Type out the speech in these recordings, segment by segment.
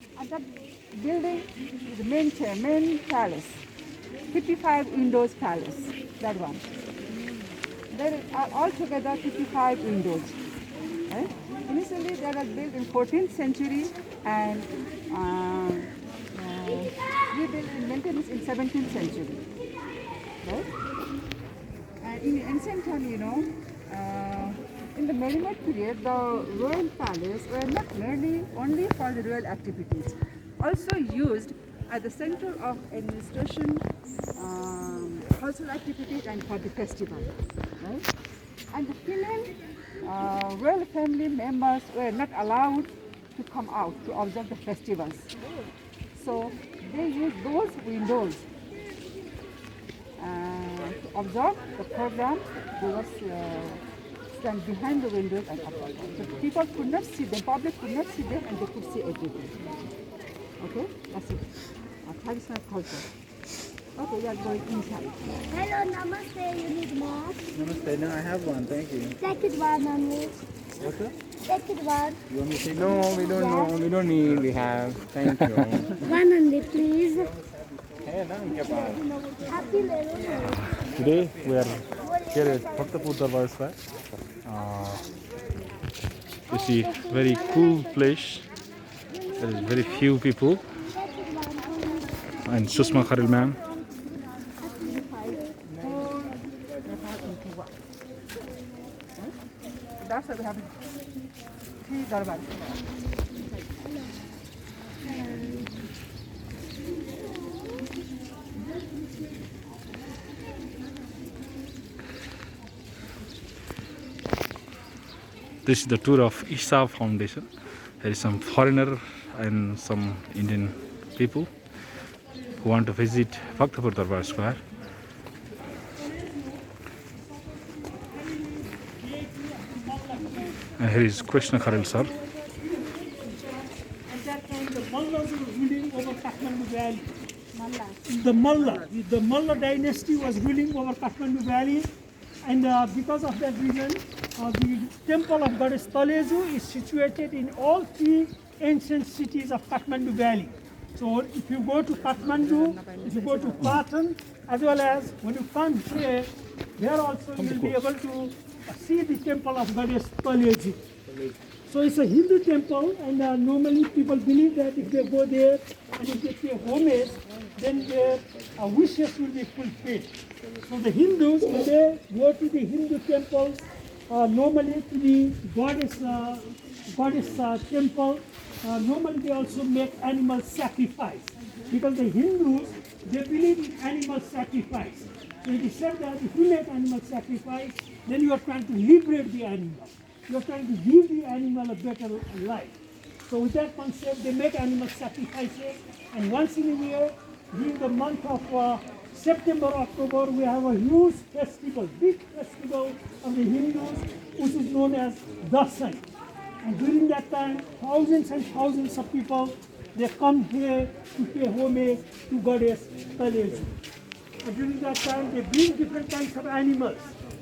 And that building is the main palace, 55 windows palace, that one. There are altogether 55 windows. Right? Initially, they were built in 14th century and rebuilt in maintenance in 17th century. Right? And in ancient time, in the medieval period, the royal palace were not merely only for the royal activities, also used as the center of administration, cultural activities, and for the festival. Right? And the female royal family members were not allowed to come out to observe the festivals. So they used those windows to observe the program. They were stand behind the windows and observe. So people could not see them, public could not see them, and they could see everything. Okay, that's it. Our traditional culture. Okay, we are going inside. Hello, namaste. You need more? Namaste. No, I have one. Thank you. Take it one, Anu. What's that? Take it one. You want me to take? No, we don't know. We don't need. We have. Thank you. One only, please. Hey, Happy little. Today we are here at Bhaktapur Darbar Square. You see, very cool place. There is very few people. And Sushma Kharil ma'am. That's why we have three darbars. This is the tour of Isha Foundation. There is some foreigner and some Indian people who want to visit Bhaktapur Darbar Square. And here is Krishna Kharil sir. At that time, the Mallas were ruling over Kathmandu Valley. The Malla dynasty was ruling over Kathmandu Valley, and because of that reason, the temple of goddess Taleju is situated in all three ancient cities of Kathmandu Valley. So if you go to Kathmandu, if you go to Patan, as well as when you come here, there also you will be able to see the temple of goddess Taleju. So it's a Hindu temple, and normally people believe that if they go there and if they pay homage, then their wishes will be fulfilled. So the Hindus, when they go to the Hindu temples, normally to the goddess temple, normally they also make animal sacrifice, because the Hindus, they believe in animal sacrifice. So it is said that if you make animal sacrifice, then you are trying to liberate the animal. You are trying to give the animal a better life. So with that concept, they make animal sacrifices, and once in a year, during the month of September, October, we have a huge festival, big festival of the Hindus, which is known as Dasai. And during that time, thousands and thousands of people, they come here to pay homage to goddess Taleju. And during that time, they bring different kinds of animals.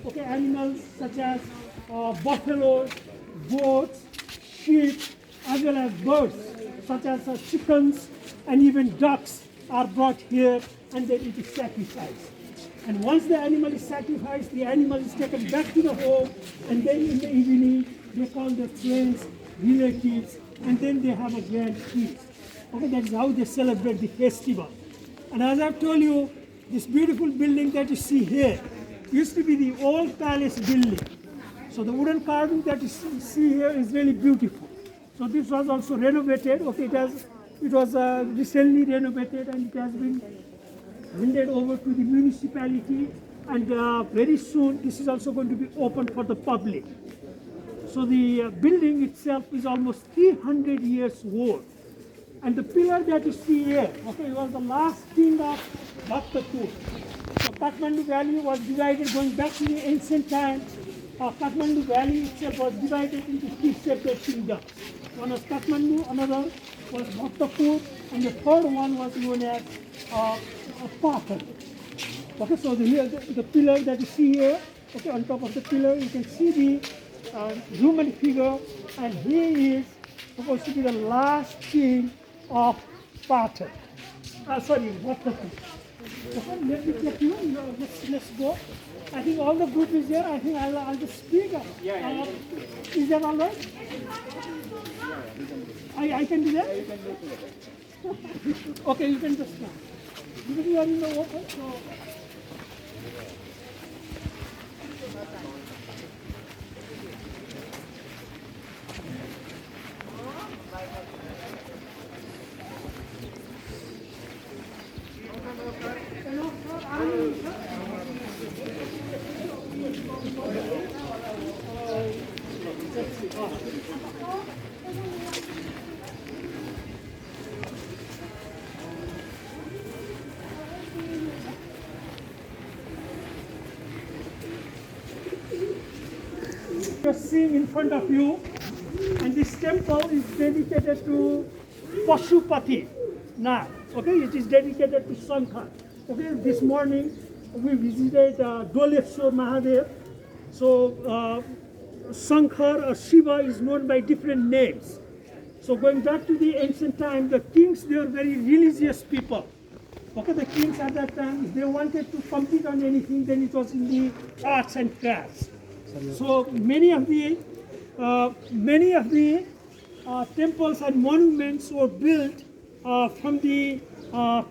Okay, animals such as buffaloes, goats, sheep, as well as birds, such as chickens and even ducks are brought here, and then it is sacrificed. And once the animal is sacrificed, the animal is taken back to the home, and then in the evening, they call their friends, relatives, and then they have a grand feast. Okay, that is how they celebrate the festival. And as I've told you, this beautiful building that you see here used to be the old palace building. So the wooden carving that you see here is really beautiful. So this was also renovated. Okay, it was recently renovated, and it has been handed over to the municipality. And very soon, this is also going to be open for the public. So the building itself is almost 300 years old. And the pillar that you see here, okay, was the last king of Bhaktapur. So Kathmandu Valley was divided, going back to the ancient time. Kathmandu Valley itself was divided into three separate kingdoms. One was Kathmandu, another was Bhaktapur, and the third one was known as Patan. Okay, so the pillar that you see here, okay, on top of the pillar, you can see the human figure, and he is supposed to be the last king of pattern. Sorry, waterproof. Okay, let me check you. Let's go. I think all the group is there. I think I'll just speak. Is that all right? I can do that? Okay, you can just start. Because you are in the open, so. You're seeing in front of you, and this temple is dedicated to Pashupati Nath. Okay, it is dedicated to Shankar. Okay, this morning we visited Doleshwar Mahadev. So Shankar or Shiva is known by different names. So going back to the ancient time, the kings, they were very religious people. Okay, the kings at that time, if they wanted to compete on anything, then it was in the arts and crafts. So many of the temples and monuments were built from the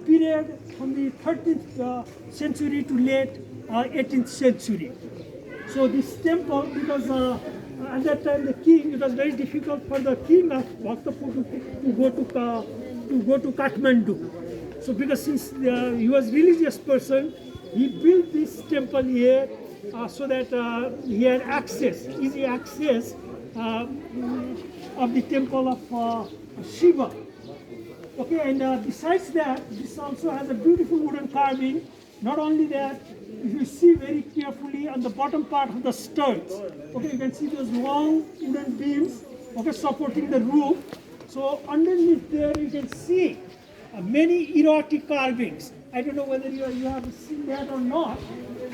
period from the 13th century to late 18th century. So this temple, because at that time the king, it was very difficult for the king of Bhaktapur to go to Kathmandu. So because since he was religious person, he built this temple here so that he had access, easy access of the temple of Shiva. Okay, and besides that, this also has a beautiful wooden carving. Not only that, if you see very carefully on the bottom part of the sturts, okay, you can see those long wooden beams, okay, supporting the roof. So underneath there, you can see many erotic carvings. I don't know whether you have seen that or not.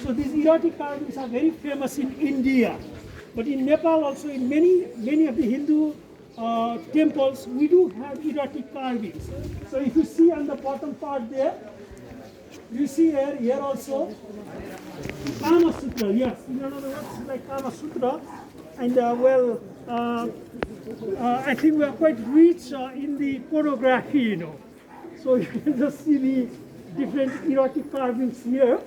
So these erotic carvings are very famous in India, but in Nepal also, in many of the Hindu temples, we do have erotic carvings. So if you see on the bottom part there, you see here also Kama Sutra. Yes, in other words, like Kama Sutra, and I think we are quite rich in the pornography, you know. So you can just see the different erotic carvings here.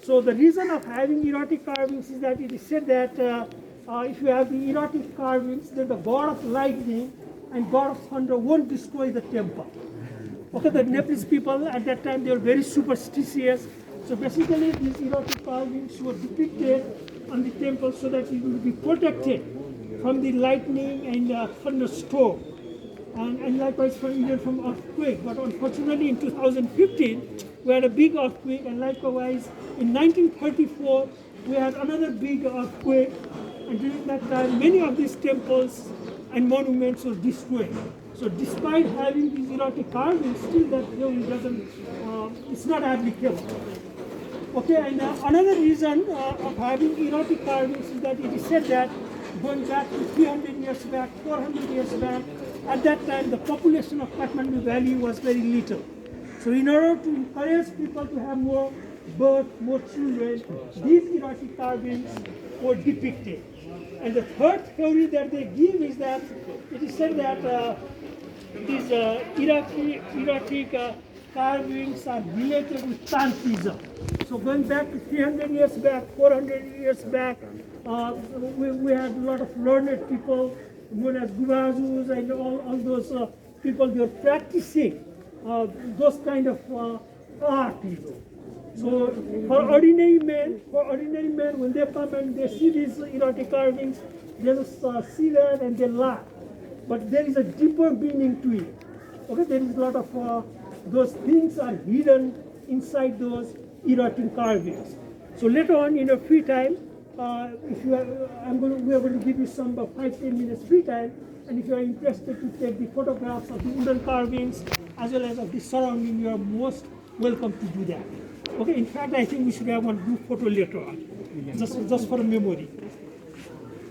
So the reason of having erotic carvings is that it is said that if you have the erotic carvings, then the god of lightning and god of thunder won't destroy the temple. Okay, the Nepalese people at that time, they were very superstitious. So basically these erotic carvings were depicted on the temple so that it would be protected from the lightning and thunderstorm. And likewise even from earthquake. But unfortunately in 2015, we had a big earthquake, and likewise in 1934, we had another big earthquake, and during that time, many of these temples and monuments were destroyed. So despite having these erotic carvings, still that theory doesn't, it's not applicable. Okay, and another reason of having erotic carvings is that it is said that going back to 300 years back, 400 years back, at that time the population of Kathmandu Valley was very little. So in order to encourage people to have more birth, more children, these erotic carvings were depicted. And the third theory that they give is that it is said that these erotic carvings are related with Tantrism. So going back to 300 years back, 400 years back, we had a lot of learned people known as Gurus and all those people, they were practicing those kind of art, you know. So for ordinary men, when they come and they see these erotic carvings, they just see that and they laugh. But there is a deeper meaning to it. Okay, there is a lot of those things are hidden inside those erotic carvings. So later on in your free time, if you are, we are going to give you some 5-10 minutes free time, and if you are interested to take the photographs of the wooden carvings as well as of the surrounding, you are most welcome to do that. Okay, in fact, I think we should have one group photo later on, just for a memory.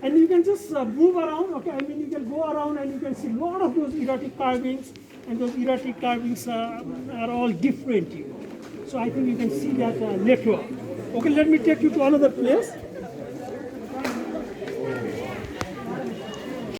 And you can just move around, okay, I mean you can go around and you can see a lot of those erotic carvings. and those erratic carvings are all different. So I think you can see that later on. Okay, let me take you to another place.